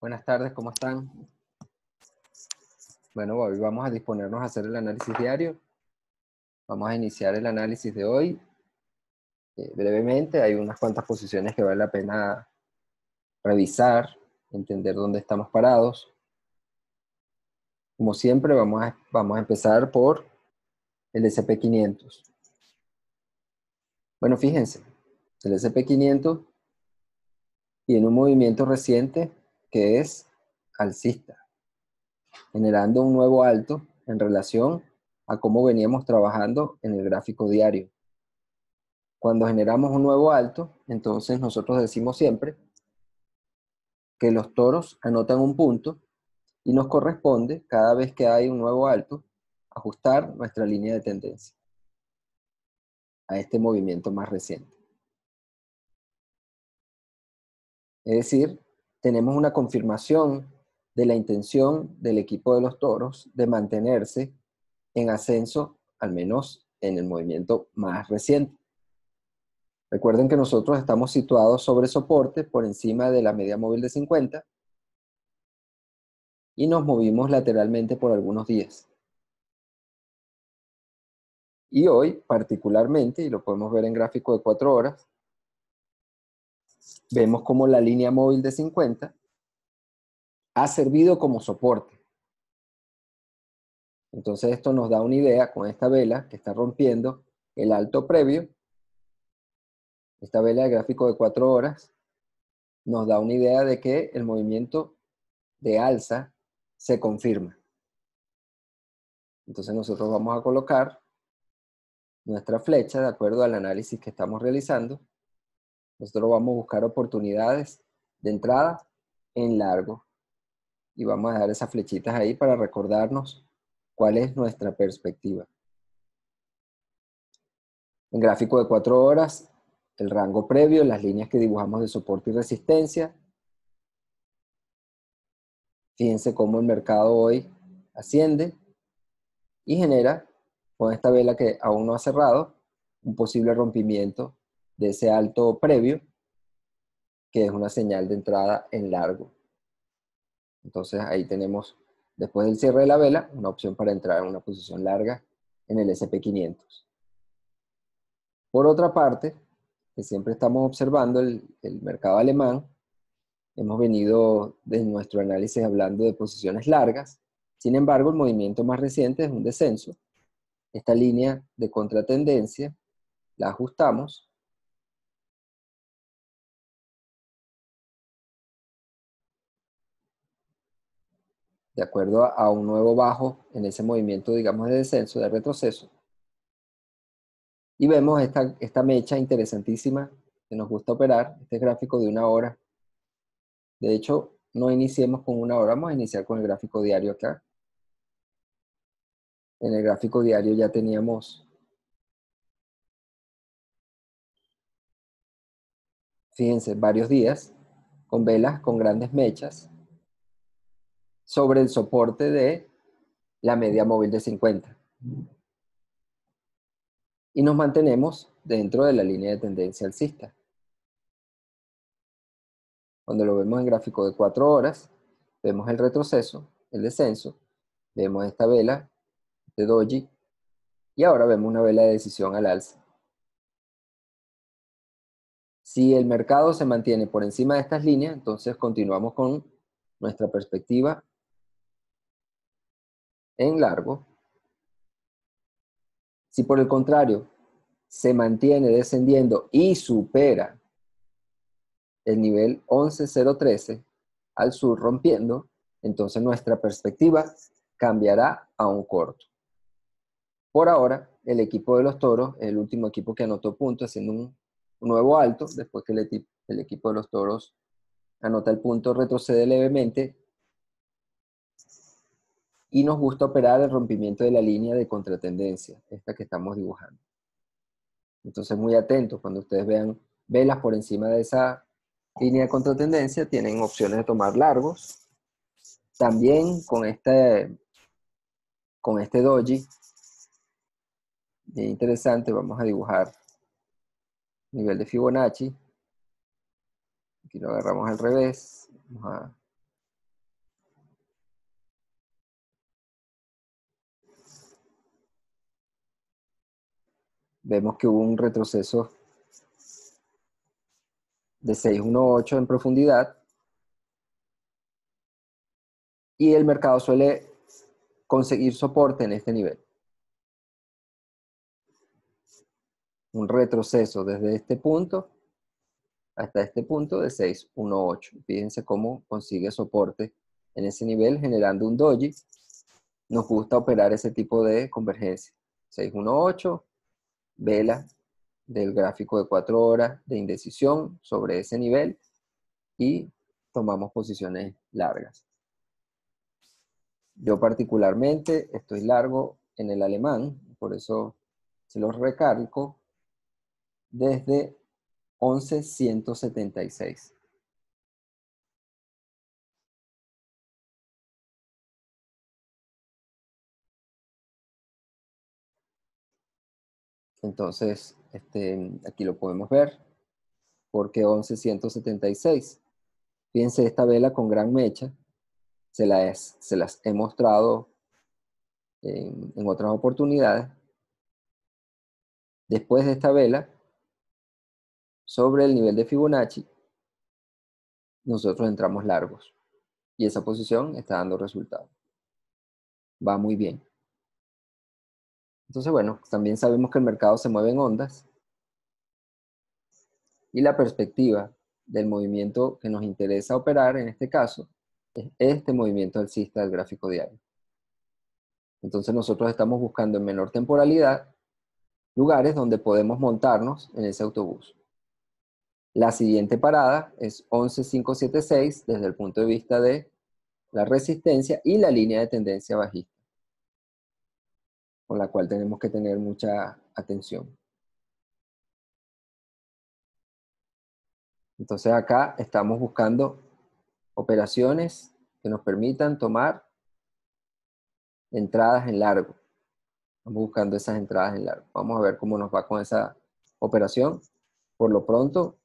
Buenas tardes, ¿cómo están? Bueno, hoy vamos a disponernos a hacer el análisis diario. Vamos a iniciar el análisis de hoy. Brevemente, hay unas cuantas posiciones que vale la pena revisar, entender dónde estamos parados. Como siempre, vamos a empezar por el S&P 500. Bueno, fíjense, el S&P 500 tiene un movimiento reciente que es alcista, generando un nuevo alto en relación a cómo veníamos trabajando en el gráfico diario. Cuando generamos un nuevo alto, entonces nosotros decimos siempre que los toros anotan un punto y nos corresponde, cada vez que hay un nuevo alto, ajustar nuestra línea de tendencia a este movimiento más reciente. Es decir, tenemos una confirmación de la intención del equipo de los toros de mantenerse en ascenso, al menos en el movimiento más reciente. Recuerden que nosotros estamos situados sobre soporte por encima de la media móvil de 50 y nos movimos lateralmente por algunos días. Y hoy, particularmente, y lo podemos ver en gráfico de 4 horas, vemos como la línea móvil de 50 ha servido como soporte. Entonces esto nos da una idea con esta vela que está rompiendo el alto previo. Esta vela de gráfico de 4 horas nos da una idea de que el movimiento de alza se confirma. Entonces nosotros vamos a colocar nuestra flecha de acuerdo al análisis que estamos realizando. Nosotros vamos a buscar oportunidades de entrada en largo y vamos a dejar esas flechitas ahí para recordarnos cuál es nuestra perspectiva. En gráfico de 4 horas, el rango previo, las líneas que dibujamos de soporte y resistencia. Fíjense cómo el mercado hoy asciende y genera, con esta vela que aún no ha cerrado, un posible rompimiento de ese alto previo, que es una señal de entrada en largo. Entonces ahí tenemos, después del cierre de la vela, una opción para entrar en una posición larga en el S&P 500. Por otra parte, que siempre estamos observando el mercado alemán, hemos venido de nuestro análisis hablando de posiciones largas. Sin embargo, el movimiento más reciente es un descenso. Esta línea de contratendencia la ajustamos. De acuerdo a un nuevo bajo en ese movimiento, digamos, de descenso, de retroceso. Y vemos esta mecha interesantísima que nos gusta operar, este gráfico de 1 hora. De hecho, no iniciemos con 1 hora, vamos a iniciar con el gráfico diario acá. En el gráfico diario ya teníamos, fíjense, varios días con velas con grandes mechas sobre el soporte de la media móvil de 50. Y nos mantenemos dentro de la línea de tendencia alcista. Cuando lo vemos en gráfico de 4 horas, vemos el retroceso, el descenso, vemos esta vela de doji y ahora vemos una vela de decisión al alza. Si el mercado se mantiene por encima de estas líneas, entonces continuamos con nuestra perspectiva en largo. Si por el contrario se mantiene descendiendo y supera el nivel 11.013 al sur rompiendo, entonces nuestra perspectiva cambiará a un corto. Por ahora, el equipo de los toros es el último equipo que anotó puntos, haciendo un nuevo alto. Después que el equipo de los toros anota el punto, retrocede levemente y nos gusta operar el rompimiento de la línea de contratendencia, esta que estamos dibujando. Entonces, muy atentos, cuando ustedes vean velas por encima de esa línea de contratendencia, tienen opciones de tomar largos. También con este doji, bien interesante, vamos a dibujar nivel de Fibonacci. Aquí lo agarramos al revés. Vamos a vemos que hubo un retroceso de 618 en profundidad y el mercado suele conseguir soporte en este nivel. Un retroceso desde este punto hasta este punto de 618. Fíjense cómo consigue soporte en ese nivel generando un doji. Nos gusta operar ese tipo de convergencia. 618, vela del gráfico de 4 horas de indecisión sobre ese nivel y tomamos posiciones largas. Yo particularmente estoy largo en el alemán, por eso se los recalco desde 11.176. Entonces, aquí lo podemos ver. ¿Por qué 11.176? Fíjense esta vela con gran mecha. Se las he mostrado en otras oportunidades. Después de esta vela, sobre el nivel de Fibonacci, nosotros entramos largos. Y esa posición está dando resultados. Va muy bien. Entonces, bueno, también sabemos que el mercado se mueve en ondas. Y la perspectiva del movimiento que nos interesa operar, en este caso, es este movimiento alcista del gráfico diario. Entonces nosotros estamos buscando en menor temporalidad lugares donde podemos montarnos en ese autobús. La siguiente parada es 11.576 desde el punto de vista de la resistencia y la línea de tendencia bajista, con la cual tenemos que tener mucha atención. Entonces acá estamos buscando operaciones que nos permitan tomar entradas en largo. Estamos buscando esas entradas en largo. Vamos a ver cómo nos va con esa operación. Por lo pronto,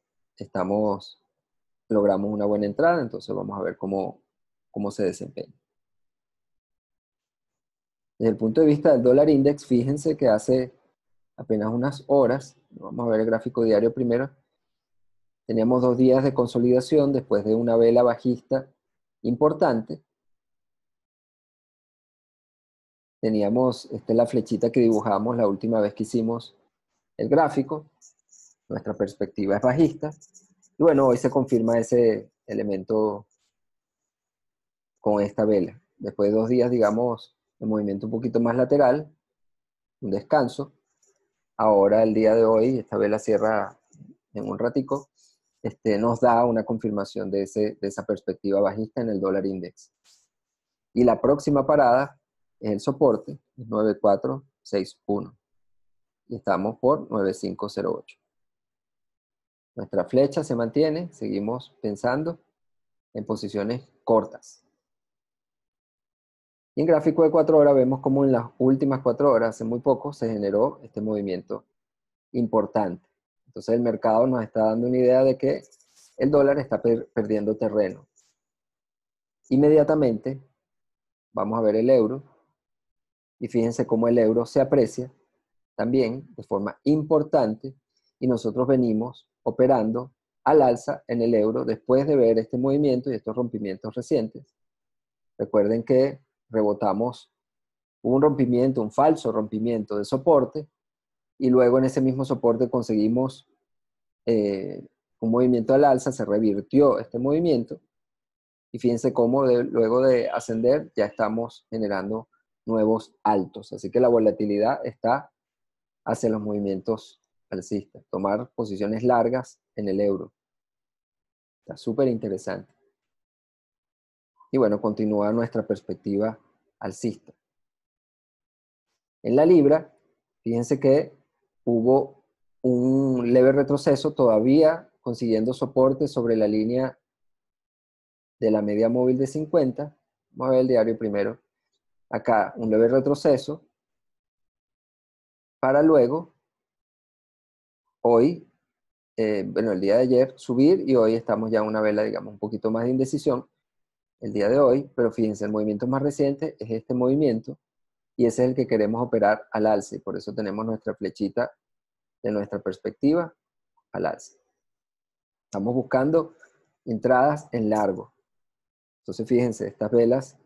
logramos una buena entrada, entonces vamos a ver cómo se desempeña. Desde el punto de vista del dólar index, fíjense que hace apenas unas horas, vamos a ver el gráfico diario primero, teníamos 2 días de consolidación después de una vela bajista importante. Teníamos la flechita que dibujamos la última vez que hicimos el gráfico. Nuestra perspectiva es bajista. Y bueno, hoy se confirma ese elemento con esta vela. Después de 2 días, digamos, de movimiento un poquito más lateral, un descanso. Ahora, el día de hoy, esta vela cierra en un ratico, nos da una confirmación de esa perspectiva bajista en el dólar index. Y la próxima parada es el soporte, 9461. Y estamos por 9508. Nuestra flecha se mantiene, seguimos pensando en posiciones cortas. Y en gráfico de 4 horas vemos como en las últimas 4 horas, hace muy poco, se generó este movimiento importante. Entonces el mercado nos está dando una idea de que el dólar está perdiendo terreno. Inmediatamente vamos a ver el euro y fíjense cómo el euro se aprecia también de forma importante y nosotros venimos operando al alza en el euro después de ver este movimiento y estos rompimientos recientes. Recuerden que rebotamos, hubo un rompimiento, un falso rompimiento de soporte y luego en ese mismo soporte conseguimos un movimiento al alza, se revirtió este movimiento y fíjense cómo luego de ascender ya estamos generando nuevos altos. Así que la volatilidad está hacia los movimientos alcistas. Tomar posiciones largas en el euro. Está súper interesante. Y bueno, continúa nuestra perspectiva alcista. En la libra, fíjense que hubo un leve retroceso, todavía consiguiendo soporte sobre la línea de la media móvil de 50. Vamos a ver el diario primero. Acá un leve retroceso para luego, hoy, bueno, el día de ayer subir y hoy estamos ya en una vela, digamos, un poquito más de indecisión el día de hoy, pero fíjense, el movimiento más reciente es este movimiento y ese es el que queremos operar al alza y por eso tenemos nuestra flechita de nuestra perspectiva al alza. Estamos buscando entradas en largo. Entonces, fíjense, estas velas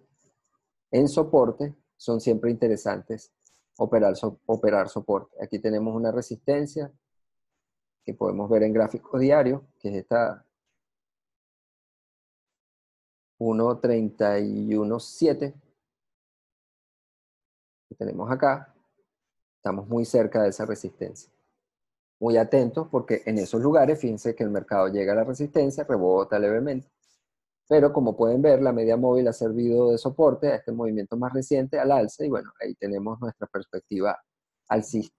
en soporte son siempre interesantes operar soporte. Aquí tenemos una resistencia que podemos ver en gráfico diario, que es esta 1.31.7 que tenemos acá. Estamos muy cerca de esa resistencia. Muy atentos porque en esos lugares, fíjense que el mercado llega a la resistencia, rebota levemente. Pero como pueden ver, la media móvil ha servido de soporte a este movimiento más reciente al alza y bueno, ahí tenemos nuestra perspectiva alcista.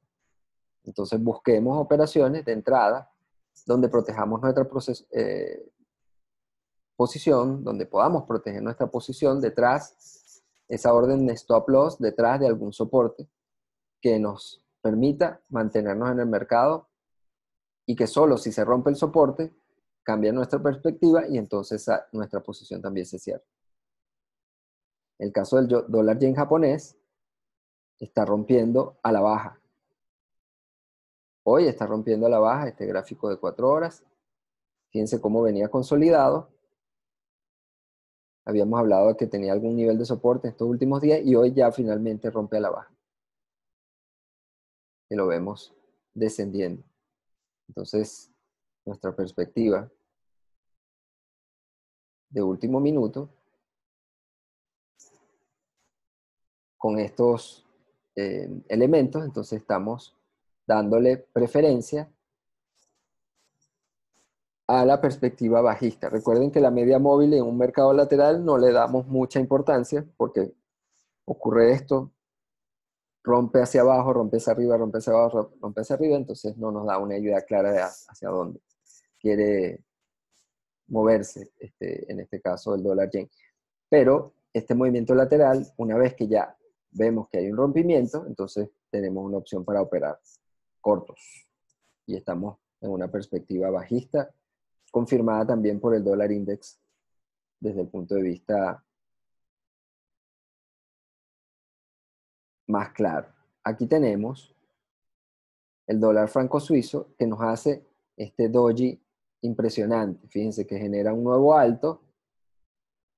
Entonces busquemos operaciones de entrada donde protejamos nuestra posición, donde podamos proteger nuestra posición detrás, esa orden de stop loss, detrás de algún soporte que nos permita mantenernos en el mercado y que solo si se rompe el soporte cambia nuestra perspectiva y entonces nuestra posición también se cierra. El caso del dólar yen japonés está rompiendo a la baja. Hoy está rompiendo a la baja este gráfico de 4 horas. Fíjense cómo venía consolidado. Habíamos hablado de que tenía algún nivel de soporte estos últimos días y hoy ya finalmente rompe a la baja. Y lo vemos descendiendo. Entonces, nuestra perspectiva de último minuto con estos elementos, entonces estamos dándole preferencia a la perspectiva bajista. Recuerden que la media móvil en un mercado lateral no le damos mucha importancia porque ocurre esto, rompe hacia abajo, rompe hacia arriba, rompe hacia abajo, rompe hacia arriba, entonces no nos da una idea clara de hacia dónde quiere moverse, en este caso el dólar yen. Pero este movimiento lateral, una vez que ya vemos que hay un rompimiento, entonces tenemos una opción para operar cortos. Y estamos en una perspectiva bajista, confirmada también por el dólar index desde el punto de vista más claro. Aquí tenemos el dólar franco suizo que nos hace este doji impresionante. Fíjense que genera un nuevo alto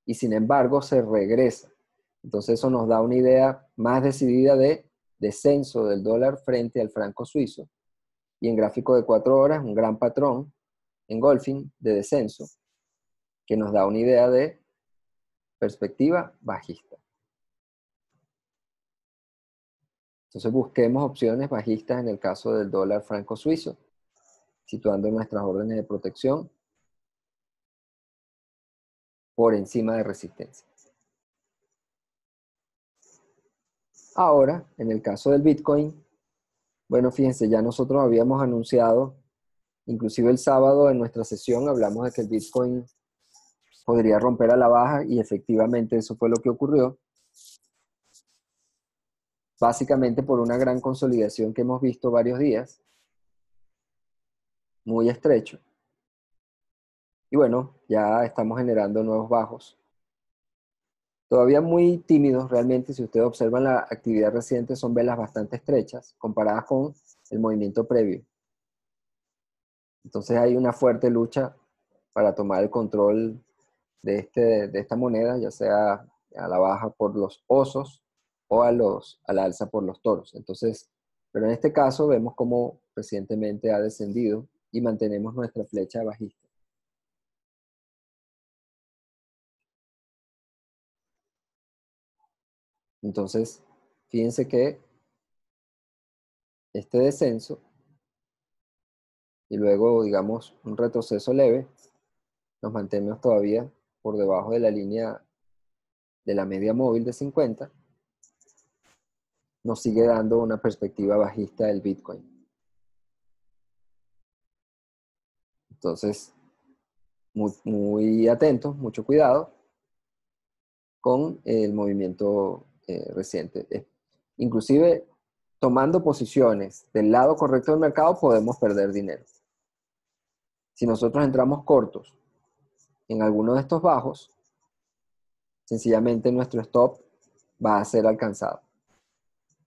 y sin embargo se regresa. Entonces eso nos da una idea más decidida de descenso del dólar frente al franco suizo. Y en gráfico de 4 horas, un gran patrón engulfing de descenso que nos da una idea de perspectiva bajista. Entonces busquemos opciones bajistas en el caso del dólar franco suizo, situando nuestras órdenes de protección por encima de resistencia. Ahora, en el caso del Bitcoin, bueno, fíjense, ya nosotros habíamos anunciado, inclusive el sábado en nuestra sesión hablamos de que el Bitcoin podría romper a la baja y efectivamente eso fue lo que ocurrió. Básicamente por una gran consolidación que hemos visto varios días, muy estrecho. Y bueno, ya estamos generando nuevos bajos. Todavía muy tímidos realmente, si ustedes observan la actividad reciente, son velas bastante estrechas comparadas con el movimiento previo. Entonces hay una fuerte lucha para tomar el control de esta moneda, ya sea a la baja por los osos o a la alza por los toros. Entonces, pero en este caso vemos cómo recientemente ha descendido y mantenemos nuestra flecha bajista. Entonces, fíjense que este descenso y luego, digamos, un retroceso leve, nos mantenemos todavía por debajo de la línea de la media móvil de 50, nos sigue dando una perspectiva bajista del Bitcoin. Entonces, muy atentos, mucho cuidado con el movimiento reciente. Inclusive, tomando posiciones del lado correcto del mercado, podemos perder dinero. Si nosotros entramos cortos en alguno de estos bajos, sencillamente nuestro stop va a ser alcanzado.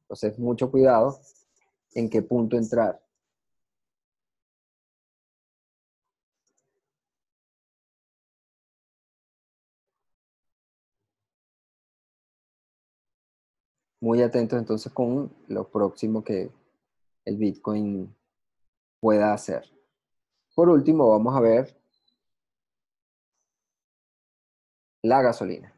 Entonces, mucho cuidado en qué punto entrar. Muy atentos entonces con lo próximo que el Bitcoin pueda hacer. Por último, vamos a ver la gasolina.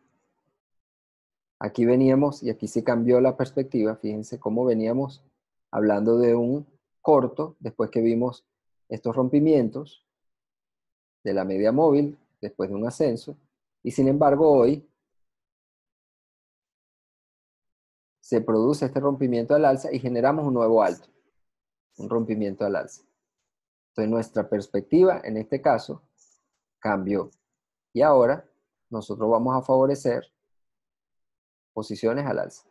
Aquí veníamos, y aquí se cambió la perspectiva, fíjense cómo veníamos hablando de un corto, después que vimos estos rompimientos de la media móvil, después de un ascenso, y sin embargo hoy se produce este rompimiento al alza y generamos un nuevo alto, un rompimiento al alza. Entonces nuestra perspectiva en este caso cambió, y ahora nosotros vamos a favorecer posiciones al alza.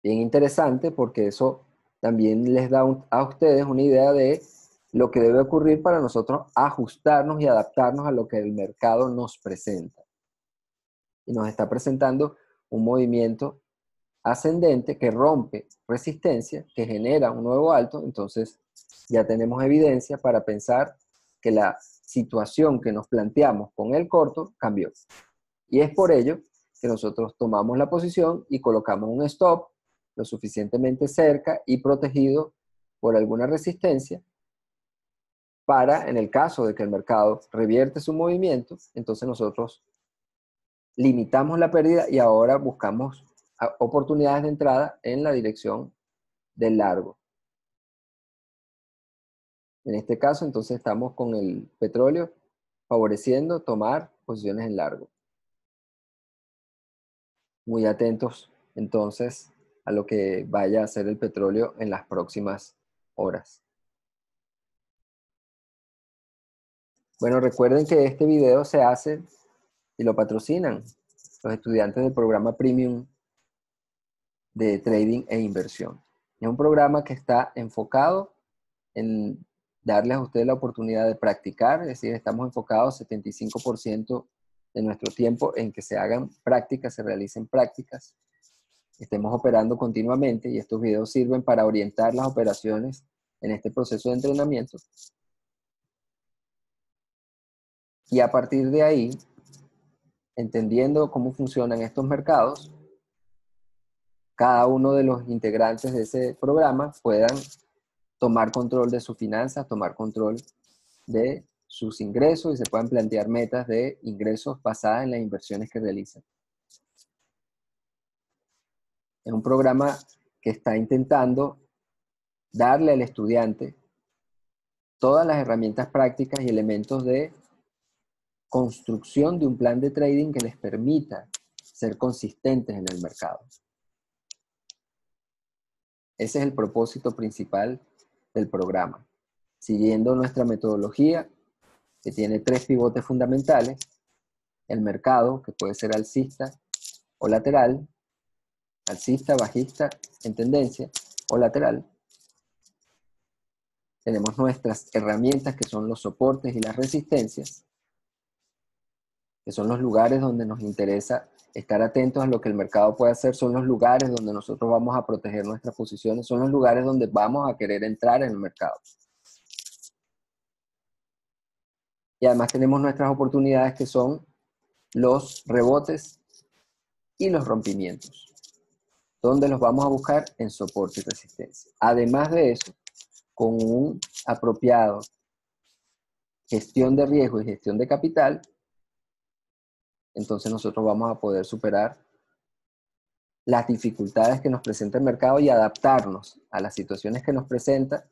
Bien interesante porque eso también les da a ustedes una idea de lo que debe ocurrir para nosotros ajustarnos y adaptarnos a lo que el mercado nos presenta. Y nos está presentando un movimiento ascendente que rompe resistencia, que genera un nuevo alto. Entonces ya tenemos evidencia para pensar que la situación que nos planteamos con el corto cambió. Y es por ello que nosotros tomamos la posición y colocamos un stop lo suficientemente cerca y protegido por alguna resistencia para, en el caso de que el mercado revierte su movimiento, entonces nosotros limitamos la pérdida y ahora buscamos oportunidades de entrada en la dirección del largo. En este caso, entonces estamos con el petróleo favoreciendo tomar posiciones en largo. Muy atentos entonces a lo que vaya a hacer el petróleo en las próximas horas. Bueno, recuerden que este video se hace y lo patrocinan los estudiantes del programa Premium de Trading e Inversión. Es un programa que está enfocado en darles a ustedes la oportunidad de practicar, es decir, estamos enfocados 75% de nuestro tiempo en que se hagan prácticas, se realicen prácticas, estemos operando continuamente y estos videos sirven para orientar las operaciones en este proceso de entrenamiento. Y a partir de ahí, entendiendo cómo funcionan estos mercados, cada uno de los integrantes de ese programa puedan tomar control de sus finanzas, tomar control de sus ingresos y se puedan plantear metas de ingresos basadas en las inversiones que realizan. Es un programa que está intentando darle al estudiante todas las herramientas prácticas y elementos de construcción de un plan de trading que les permita ser consistentes en el mercado. Ese es el propósito principal del programa. Siguiendo nuestra metodología, que tiene 3 pivotes fundamentales: el mercado, que puede ser alcista o lateral, alcista, bajista, en tendencia, o lateral. Tenemos nuestras herramientas, que son los soportes y las resistencias, que son los lugares donde nos interesa estar atentos a lo que el mercado puede hacer, son los lugares donde nosotros vamos a proteger nuestras posiciones, son los lugares donde vamos a querer entrar en el mercado. Y además tenemos nuestras oportunidades, que son los rebotes y los rompimientos, donde los vamos a buscar en soporte y resistencia. Además de eso, con un apropiado gestión de riesgo y gestión de capital, entonces nosotros vamos a poder superar las dificultades que nos presenta el mercado y adaptarnos a las situaciones que nos presenta,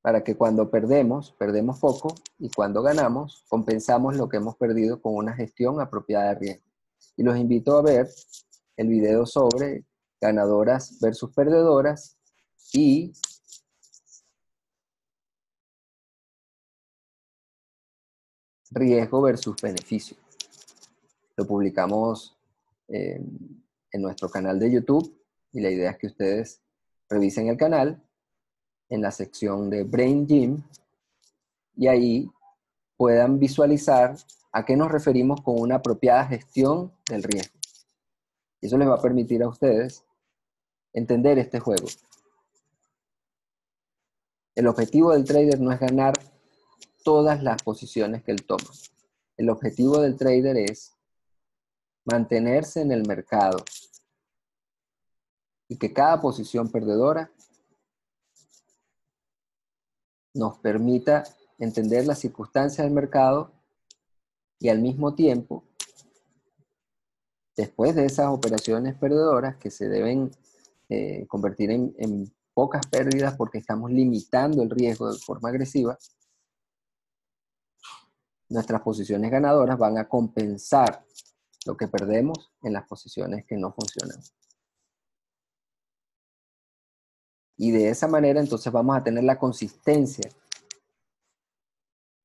para que cuando perdemos poco, y cuando ganamos, compensamos lo que hemos perdido con una gestión apropiada de riesgo. Y los invito a ver el video sobre ganadoras versus perdedoras y riesgo versus beneficio. Lo publicamos en nuestro canal de YouTube y la idea es que ustedes revisen el canal en la sección de Brain Gym y ahí puedan visualizar a qué nos referimos con una apropiada gestión del riesgo. Y eso les va a permitir a ustedes entender este juego. El objetivo del trader no es ganar todas las posiciones que él toma. El objetivo del trader es mantenerse en el mercado y que cada posición perdedora nos permita entender las circunstancias del mercado y al mismo tiempo, después de esas operaciones perdedoras que se deben convertir en pocas pérdidas porque estamos limitando el riesgo de forma agresiva, nuestras posiciones ganadoras van a compensar lo que perdemos en las posiciones que no funcionan. Y de esa manera entonces vamos a tener la consistencia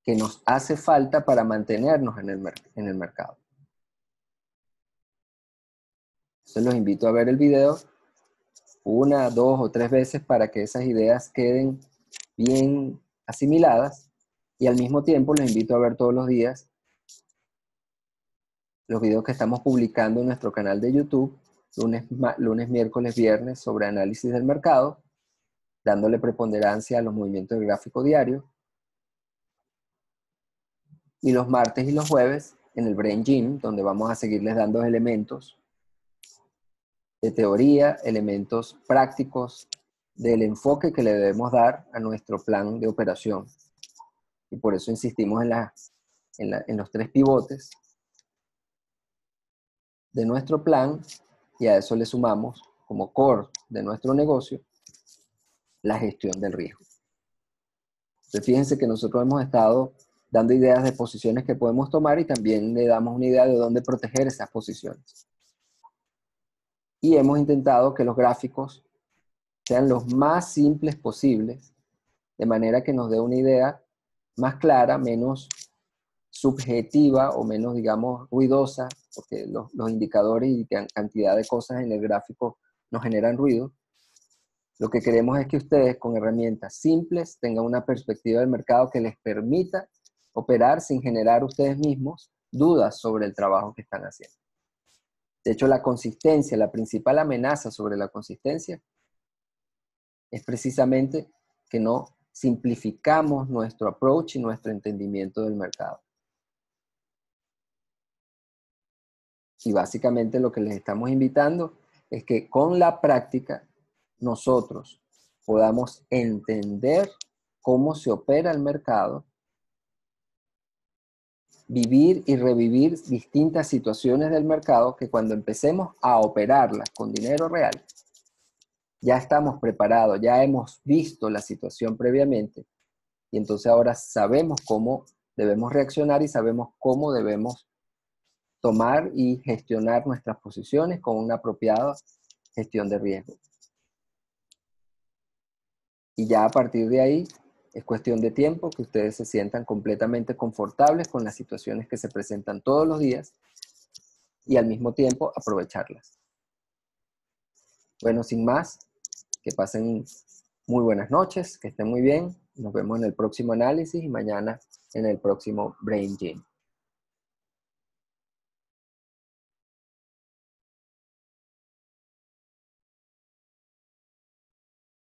que nos hace falta para mantenernos en el mercado. Entonces los invito a ver el video 1, 2 o 3 veces para que esas ideas queden bien asimiladas, y al mismo tiempo los invito a ver todos los días los videos que estamos publicando en nuestro canal de YouTube, lunes, miércoles, viernes, sobre análisis del mercado, dándole preponderancia a los movimientos del gráfico diario, y los martes y los jueves en el Brain Gym, donde vamos a seguirles dando elementos de teoría, elementos prácticos del enfoque que le debemos dar a nuestro plan de operación. Y por eso insistimos en los 3 pivotes de nuestro plan, y a eso le sumamos como core de nuestro negocio la gestión del riesgo. Entonces fíjense que nosotros hemos estado dando ideas de posiciones que podemos tomar y también le damos una idea de dónde proteger esas posiciones. Y hemos intentado que los gráficos sean los más simples posibles, de manera que nos dé una idea más clara, menos subjetiva o menos, digamos, ruidosa, porque los indicadores y cantidad de cosas en el gráfico nos generan ruido. Lo que queremos es que ustedes con herramientas simples tengan una perspectiva del mercado que les permita operar sin generar ustedes mismos dudas sobre el trabajo que están haciendo. De hecho, la consistencia, la principal amenaza sobre la consistencia es precisamente que no simplificamos nuestro approach y nuestro entendimiento del mercado. Y básicamente lo que les estamos invitando es que con la práctica nosotros podamos entender cómo se opera el mercado, vivir y revivir distintas situaciones del mercado que cuando empecemos a operarlas con dinero real, ya estamos preparados, ya hemos visto la situación previamente y entonces ahora sabemos cómo debemos reaccionar y sabemos cómo debemos tomar y gestionar nuestras posiciones con una apropiada gestión de riesgo. Y ya a partir de ahí es cuestión de tiempo que ustedes se sientan completamente confortables con las situaciones que se presentan todos los días y al mismo tiempo aprovecharlas. Bueno, sin más, que pasen muy buenas noches, que estén muy bien. Nos vemos en el próximo análisis y mañana en el próximo Brain Gym.